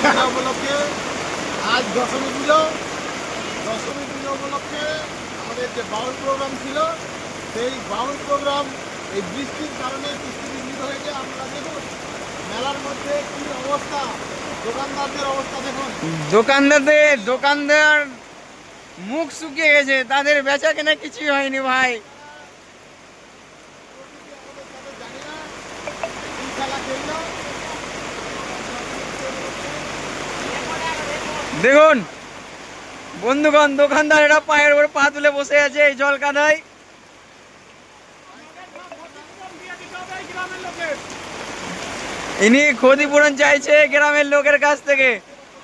পূজা উপলক্ষে আজ দশমী পুজো উপলক্ষে আমাদের যে বাউল প্রোগ্রাম ছিল সেই বাউল প্রোগ্রাম এই বৃষ্টির কারণে বৃষ্টি বিঘ্নিত হয়েছে। আপনারা দেখুন মেলার মধ্যে কি অবস্থা, দোকানদারদের অবস্থা দেখুন। দোকানদার মুখ শুকিয়ে গেছে, তাদের বেচা কেনা কিছুই হয়নি ভাই। দেখুন বন্ধুগণ, দোকানদারেরা পায়ের উপর পা তুলে বসে আছে এই জল কাদায়। ইনি ক্ষতিপূরণ চাইছে গ্রামের লোকের কাছ থেকে,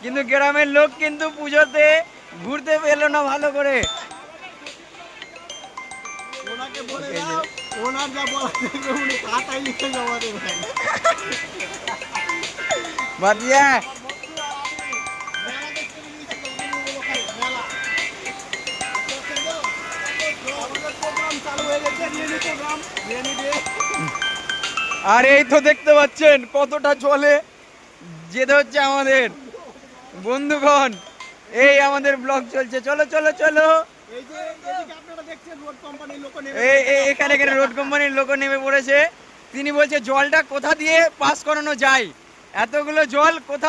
কিন্তু গ্রামের লোক কিন্তু পুজোতে ঘুরতে পেলো না ভালো করে। ওনাকে বলে দাও, ওনার যা বলা থাকবে উনি খাতায় লিখে জমা দেবেন। বাদিয়া আর এই তো দেখতে পাচ্ছেন কতটা জলে যেতে হচ্ছে আমাদের। বন্ধুগণ, এই আমাদের ব্লগ চলছে, চলো চলো চলো। এখানে রোড কোম্পানির লোক নেমে পড়েছে। তিনি বলছে জলটা কোথা দিয়ে পাস করানো যায়, এতগুলো জল কোথা